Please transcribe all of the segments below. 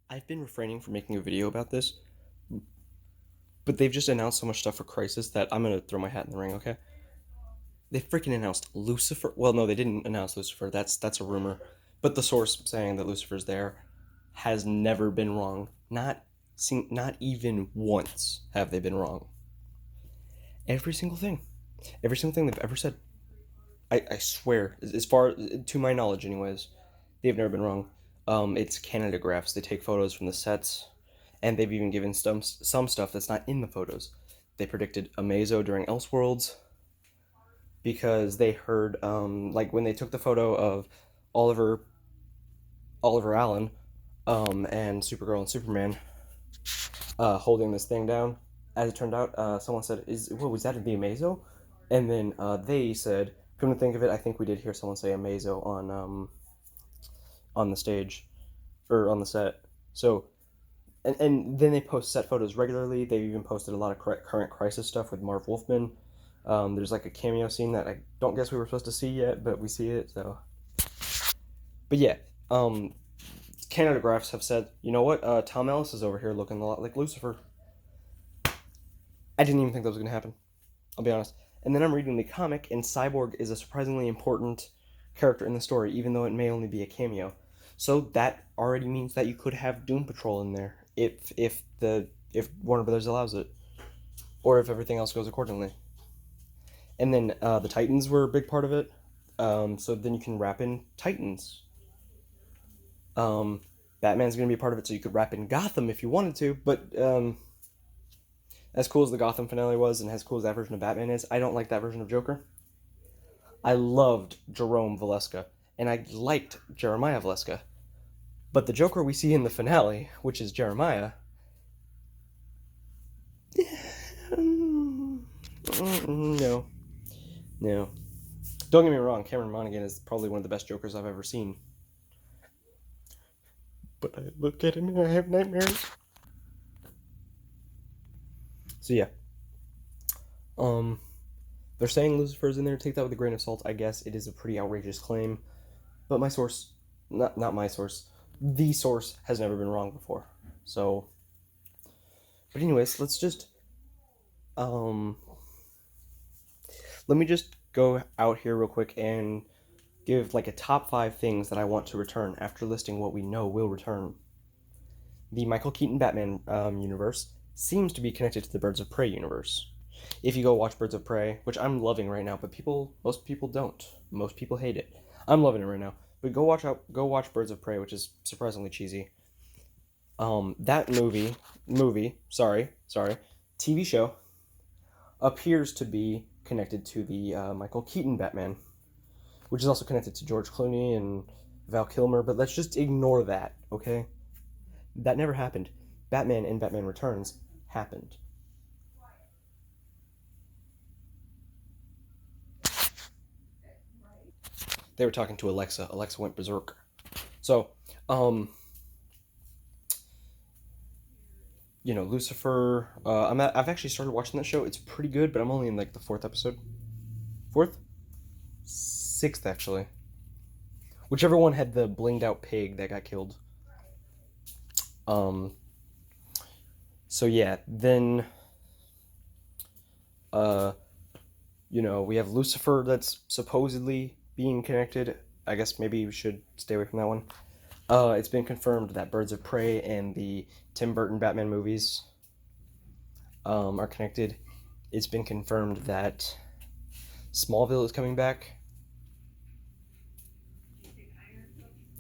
I've been refraining from making a video about this, but they've just announced so much stuff for Crisis that I'm gonna throw my hat in the ring, okay? They freaking announced Lucifer. Well, no, they didn't announce Lucifer. That's a rumor. But the source saying that Lucifer's there has never been wrong. Not even once have they been wrong. Every single thing. Every single thing they've ever said. I swear, as far to my knowledge anyways, they've never been wrong. It's Canadagraphs. They take photos from the sets, and they've even given some stuff that's not in the photos. They predicted Amazo during Elseworlds because they heard like when they took the photo of Oliver Oliver Allen and Supergirl and Superman holding this thing down. As it turned out, someone said, "Is what was that? The Amazo?" And then they said, "Come to think of it, I think we did hear someone say Amazo on the stage or on the set." So and then they post set photos regularly. They've even posted a lot of current Crisis stuff with Marv Wolfman. There's like a cameo scene that I don't guess we were supposed to see yet, but we see it. So, but yeah, um, Canadagraphs have said, you know what? Tom Ellis is over here looking a lot like Lucifer. I didn't even think that was gonna happen. I'll be honest. And then I'm reading the comic, and Cyborg is a surprisingly important character in the story, even though it may only be a cameo. So that already means that you could have Doom Patrol in there if Warner Brothers allows it, or if everything else goes accordingly. And then the Titans were a big part of it. So then you can wrap in Titans. Um, Batman's gonna be a part of it, so you could wrap in Gotham if you wanted to. But as cool as the Gotham finale was, and as cool as that version of Batman is, I don't like that version of Joker. I loved Jerome Valeska, and I liked Jeremiah Valeska. But the Joker we see in the finale, which is Jeremiah, no, no. Don't get me wrong, Cameron Monaghan is probably one of the best Jokers I've ever seen. But I look at him and I have nightmares. So yeah, um, they're saying Lucifer's in there. Take that with a grain of salt. I guess it is a pretty outrageous claim, but my source, not my source, the source has never been wrong before. So, but anyways, um, let me just go out here real quick and give like a top 5 things that I want to return after listing what we know will return. The Michael Keaton Batman universe seems to be connected to the Birds of Prey universe. If you go watch Birds of Prey, which I'm loving right now, but most people don't. Most people hate it. I'm loving it right now. But go watch Birds of Prey, which is surprisingly cheesy. That TV show appears to be connected to the Michael Keaton Batman, which is also connected to George Clooney and Val Kilmer. But let's just ignore that, okay? That never happened. Batman and Batman Returns happened. They were talking to Alexa. Alexa went berserk. So, Lucifer. I've actually started watching that show. It's pretty good, but I'm only in like the 4th episode. Fourth, 6th actually. Whichever one had the blinged out pig that got killed. Um. So yeah, then. Uh, we have Lucifer that's supposedly being connected. I guess maybe we should stay away from that one. It's been confirmed that Birds of Prey and the Tim Burton Batman movies are connected. It's been confirmed that Smallville is coming back.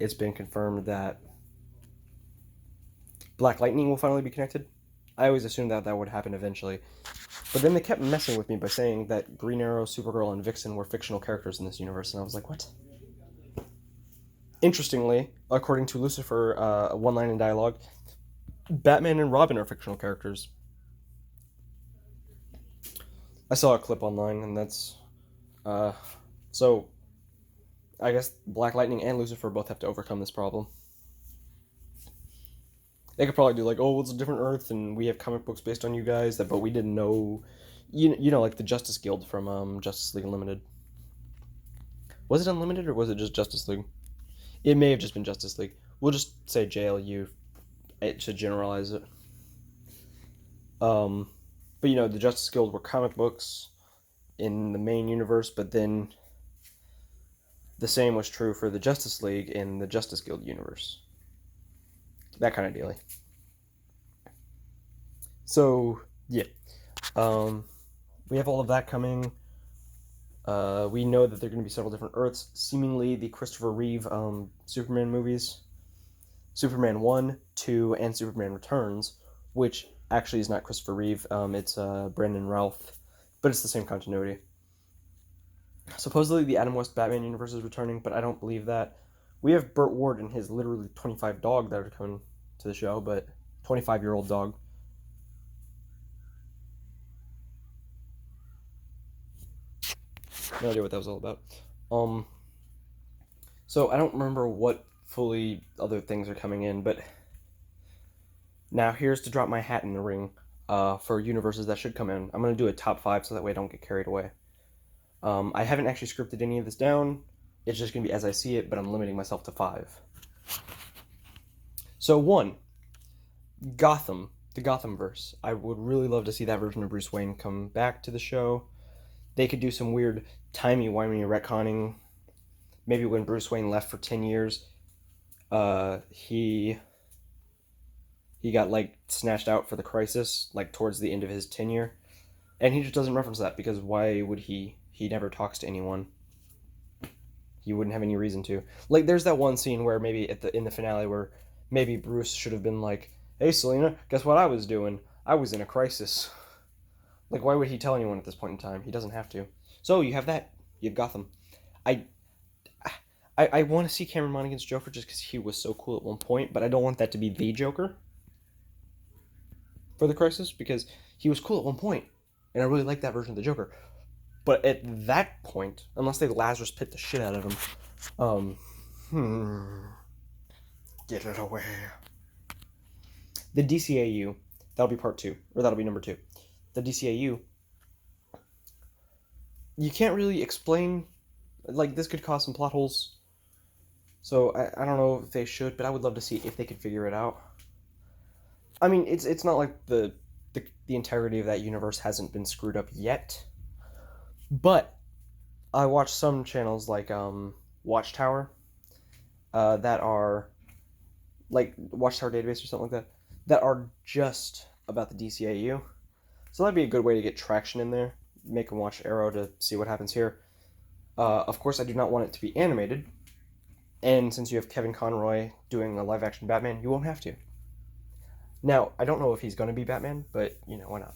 It's been confirmed that Black Lightning will finally be connected. I always assumed that would happen eventually. But then they kept messing with me by saying that Green Arrow, Supergirl, and Vixen were fictional characters in this universe, and I was like, what? Interestingly, according to Lucifer, one line in dialogue, Batman and Robin are fictional characters. I saw a clip online, and that's... so, I guess Black Lightning and Lucifer both have to overcome this problem. They could probably do like, oh, it's a different Earth, and we have comic books based on you guys, but we didn't know... like the Justice Guild from Justice League Unlimited. Was it Unlimited, or was it just Justice League? It may have just been Justice League. We'll just say JLU. to generalize it. But you know, the Justice Guild were comic books in the main universe, but then the same was true for the Justice League in the Justice Guild universe. That kind of deal. So, yeah. We have all of that coming. We know that there are going to be several different Earths. Seemingly, the Christopher Reeve Superman movies, Superman 1, 2, and Superman Returns, which actually is not Christopher Reeve. It's Brandon Routh, but it's the same continuity. Supposedly, the Adam West Batman universe is returning, but I don't believe that. We have Burt Ward and his literally 25 dog that are coming to the show, but 25-year-old dog. No idea what that was all about. So I don't remember what fully other things are coming in, but now here's to drop my hat in the ring for universes that should come in. I'm going to do a top 5 so that way I don't get carried away. I haven't actually scripted any of this down. It's just going to be as I see it, but I'm limiting myself to 5. So 1, Gotham, the Gothamverse. I would really love to see that version of Bruce Wayne come back to the show. They could do some weird timey-wimey retconning. Maybe when Bruce Wayne left for 10 years, he got, like, snatched out for the Crisis, like, towards the end of his tenure. And he just doesn't reference that, because why would he? He never talks to anyone. He wouldn't have any reason to. Like, there's that one scene where maybe in the finale where maybe Bruce should have been like, "Hey, Selina, guess what I was doing? I was in a crisis." Like, why would he tell anyone at this point in time? He doesn't have to. So, you have that. You have Gotham. I want to see Cameron Monaghan's Joker just because he was so cool at one point, but I don't want that to be the Joker for the Crisis, because he was cool at one point, and I really like that version of the Joker. But at that point, unless they Lazarus Pit the shit out of him, get it away. The DCAU, that'll be part 2, or that'll be number 2. The DCAU, you can't really explain, like, this could cause some plot holes. So I don't know if they should, but I would love to see if they could figure it out. I mean, it's not like the integrity of that universe hasn't been screwed up yet. But I watch some channels like Watchtower that are like Watchtower Database or something like that are just about the DCAU. So that'd be a good way to get traction in there. Make them watch Arrow to see what happens here. Of course, I do not want it to be animated. And since you have Kevin Conroy doing a live-action Batman, you won't have to. Now, I don't know if he's going to be Batman, but, you know, why not?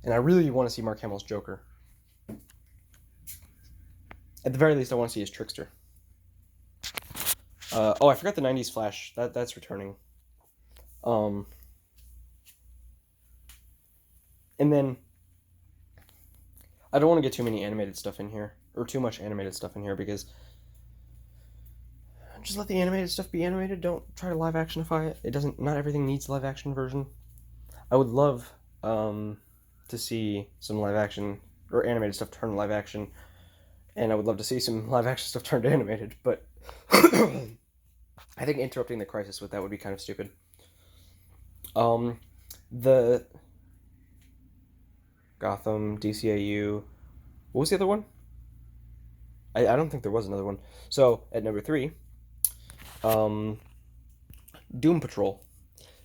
And I really want to see Mark Hamill's Joker. At the very least, I want to see his Trickster. I forgot the 90s Flash. That's returning. And then, I don't want to get too many animated stuff in here, or too much animated stuff in here, because just let the animated stuff be animated. Don't try to live actionify it. It doesn't. Not everything needs a live action version. I would love to see some live action or animated stuff turned live action, and I would love to see some live action stuff turned animated. But I think interrupting the Crisis with that would be kind of stupid. The Gotham DCAU. What was the other one? I don't think there was another one. So at number 3. Doom Patrol.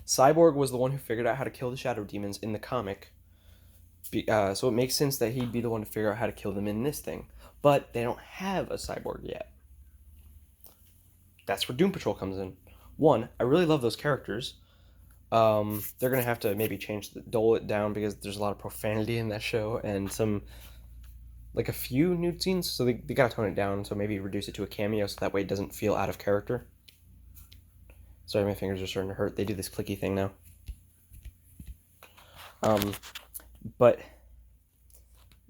Cyborg was the one who figured out how to kill the Shadow Demons in the comic. So it makes sense that he'd be the one to figure out how to kill them in this thing. But they don't have a Cyborg yet. That's where Doom Patrol comes in. 1, I really love those characters. They're going to have to maybe dole it down because there's a lot of profanity in that show and some, like a few nude scenes. So they got to tone it down. So maybe reduce it to a cameo so that way it doesn't feel out of character. Sorry, my fingers are starting to hurt. They do this clicky thing now. But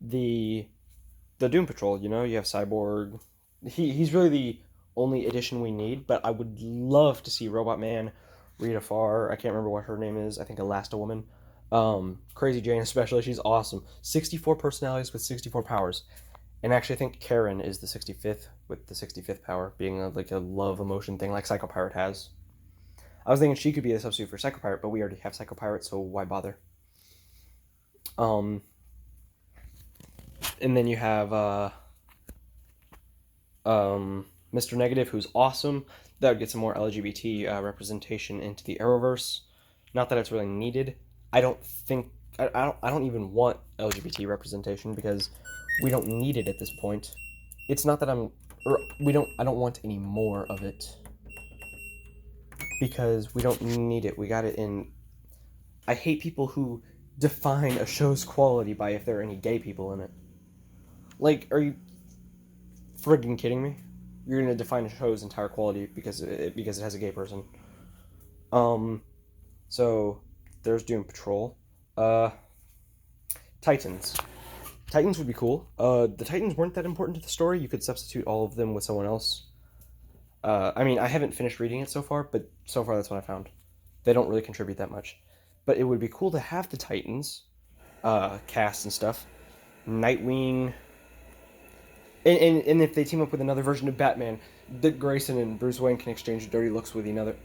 the Doom Patrol, you know, you have Cyborg. He's really the only addition we need, but I would love to see Robot Man, Rita Farr, I can't remember what her name is, I think Elasti-Woman, Crazy Jane especially, she's awesome. 64 personalities with 64 powers. And actually I think Karen is the 65th with the 65th power, being like a love emotion thing like Psycho Pirate has. I was thinking she could be a substitute for Psycho Pirate, but we already have Psycho Pirate, so why bother? And then you have Mr. Negative, who's awesome. That would get some more LGBT representation into the Arrowverse. Not that it's really needed. I don't think I don't even want LGBT representation because we don't need it at this point. It's not that I don't want any more of it because we don't need it. We got it in. I hate people who define a show's quality by if there are any gay people in it. Like, are you friggin' kidding me? You're gonna define a show's entire quality because it has a gay person. So there's Doom Patrol. Titans. Titans would be cool. The Titans weren't that important to the story. You could substitute all of them with someone else. I mean, I haven't finished reading it so far, but so far that's what I found. They don't really contribute that much. But it would be cool to have the Titans cast and stuff. Nightwing. And if they team up with another version of Batman, Dick Grayson and Bruce Wayne can exchange dirty looks with each other.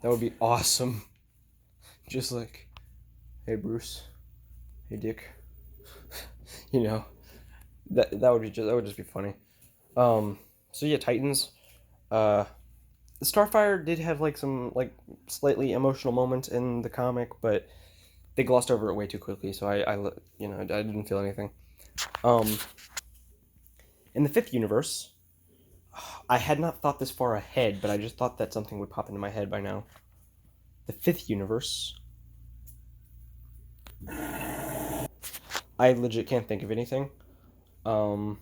That would be awesome. Just like, hey Bruce, hey Dick. You know, that would just be funny. So yeah, Titans. Starfire did have like some like slightly emotional moments in the comic, but they glossed over it way too quickly. So I didn't feel anything. In the fifth universe, I had not thought this far ahead, but I just thought that something would pop into my head by now. The fifth universe. I legit can't think of anything. So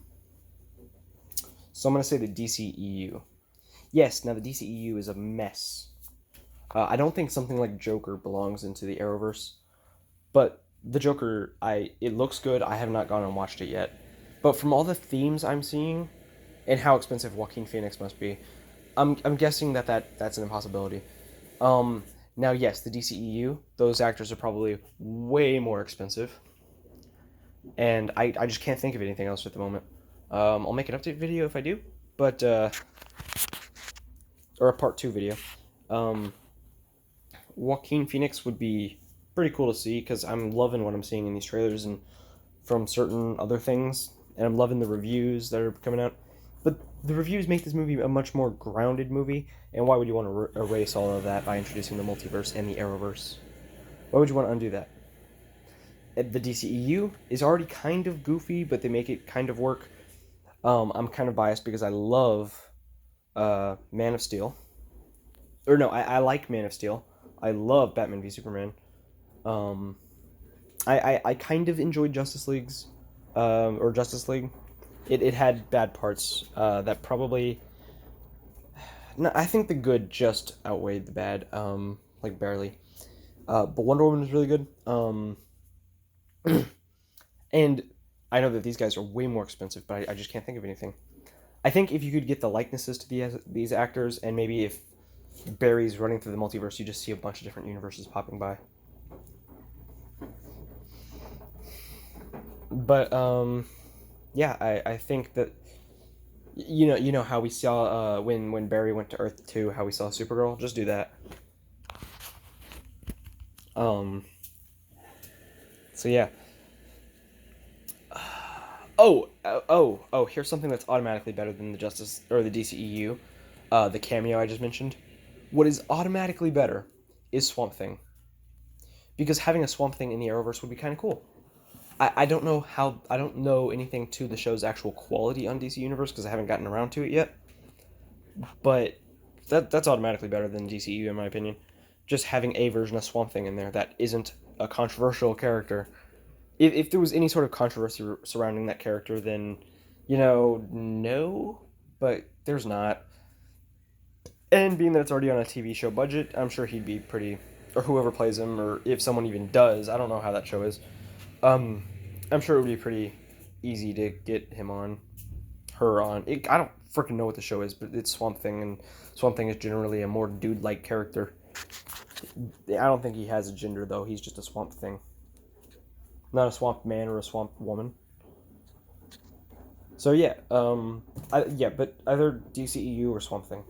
I'm gonna say the DCEU. Yes, now the DCEU is a mess. I don't think something like Joker belongs into the Arrowverse, but the Joker, it looks good. I have not gone and watched it yet, but from all the themes I'm seeing, and how expensive Joaquin Phoenix must be, I'm guessing that's an impossibility. Now yes, the DCEU, those actors are probably way more expensive, and I just can't think of anything else at the moment. I'll make an update video if I do, but or a part 2 video. Joaquin Phoenix would be pretty cool to see because I'm loving what I'm seeing in these trailers and from certain other things, and I'm loving the reviews that are coming out. But the reviews make this movie a much more grounded movie, and why would you want to erase all of that by introducing the multiverse and the Arrowverse? Why would you want to undo that? The DCEU is already kind of goofy, but they make it kind of work. I'm kind of biased because I love Man of Steel. Or no, I like Man of Steel. I love Batman v Superman. I kind of enjoyed Justice League. It had bad parts that probably... No, I think the good just outweighed the bad, like barely. But Wonder Woman was really good. And I know that these guys are way more expensive, but I just can't think of anything. I think if you could get the likenesses to these actors, and maybe if Barry's running through the multiverse, you just see a bunch of different universes popping by. But yeah, I think that you know how we saw when Barry went to Earth 2, how we saw Supergirl. Just do that. So yeah. Here's something that's automatically better than the Justice or the DCEU. The cameo I just mentioned. What is automatically better is Swamp Thing. Because having a Swamp Thing in the Arrowverse would be kind of cool. I don't know anything to the show's actual quality on DC Universe because I haven't gotten around to it yet. But that's automatically better than DCEU in my opinion. Just having a version of Swamp Thing in there that isn't a controversial character. If there was any sort of controversy surrounding that character, then, no, but there's not. And being that it's already on a TV show budget, I'm sure he'd be pretty, or whoever plays him, or if someone even does, I don't know how that show is. I'm sure it would be pretty easy to get him on, her on. I don't freaking know what the show is, but it's Swamp Thing, and Swamp Thing is generally a more dude-like character. I don't think he has a gender, though. He's just a Swamp Thing. Not a swamp man or a swamp woman. So yeah, but either DCEU or Swamp Thing.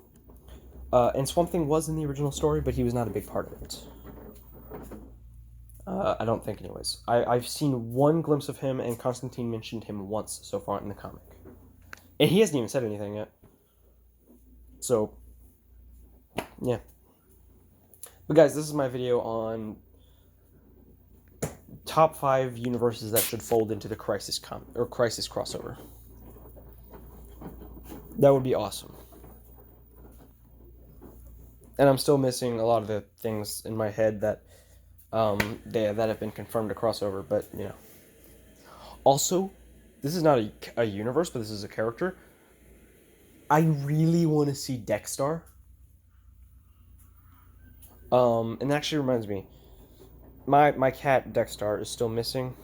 And Swamp Thing was in the original story, but he was not a big part of it. I don't think, anyways. I've seen one glimpse of him, and Constantine mentioned him once so far in the comic. And he hasn't even said anything yet. So, yeah. But guys, this is my video on top 5 universes that should fold into the Crisis crossover. That would be awesome. And I'm still missing a lot of the things in my head that that have been confirmed to crossover, but you know. Also, this is not a universe, but this is a character. I really want to see Dexstar. And that actually reminds me, my cat Dexstar is still missing.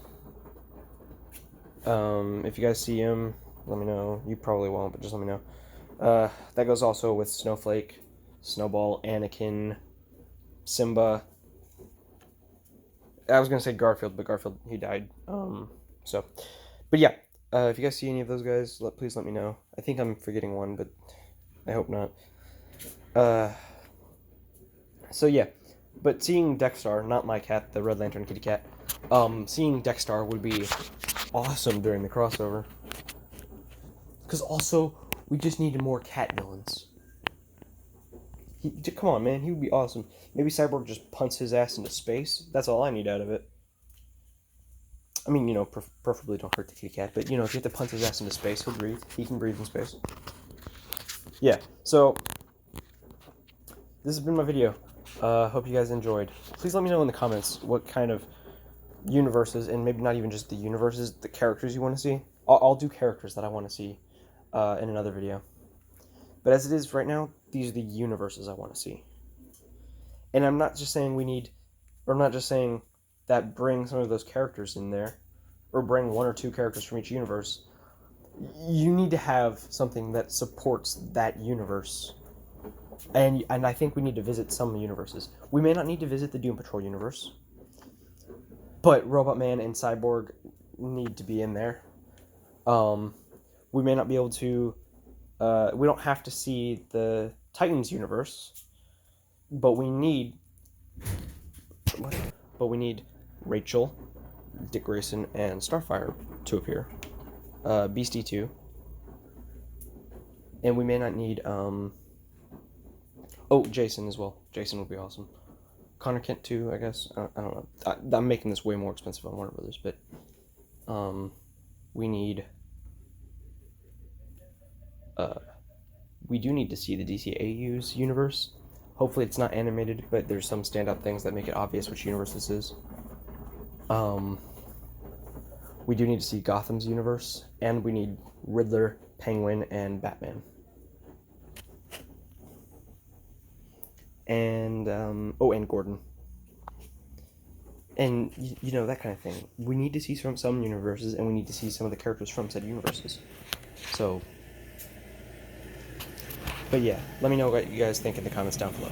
If you guys see him, let me know. You probably won't, but just let me know. That goes also with Snowflake, Snowball, Anakin, Simba. I was gonna say Garfield, but Garfield, he died. But yeah, if you guys see any of those guys, please let me know. I think I'm forgetting one, but I hope not. So yeah, but seeing Dexstar, not my cat, the Red Lantern kitty cat, seeing Dexstar would be awesome during the crossover. Because also, we just needed more cat villains. Come on, man, he would be awesome. Maybe Cyborg just punts his ass into space. That's all I need out of it. I mean, you know, preferably don't hurt the kitty cat, but, you know, if you have to punt his ass into space, he'll breathe. He can breathe in space. Yeah, so, this has been my video. Hope you guys enjoyed. Please let me know in the comments what kind of universes, and maybe not even just the universes, the characters you want to see. I'll do characters that I want to see in another video. But as it is right now, these are the universes I want to see. And I'm not just saying I'm not just saying that bring some of those characters in there, or bring 1 or 2 characters from each universe. You need to have something that supports that universe. And I think we need to visit some universes. We may not need to visit the Doom Patrol universe, but Robot Man and Cyborg need to be in there. We may not be able to... we don't have to see the Titans universe, but we need... Rachel, Dick Grayson, and Starfire to appear. Beastie 2. And we may not need... Oh, Jason as well. Jason would be awesome. Connor Kent too, I guess. I don't know. I'm making this way more expensive on Warner Brothers, but we need... we do need to see the DCAU's universe. Hopefully it's not animated, but there's some standout things that make it obvious which universe this is. We do need to see Gotham's universe, and we need Riddler, Penguin, and Batman. And, and Gordon. And, you know, that kind of thing. We need to see from some universes, and we need to see some of the characters from said universes. So, but yeah, let me know what you guys think in the comments down below.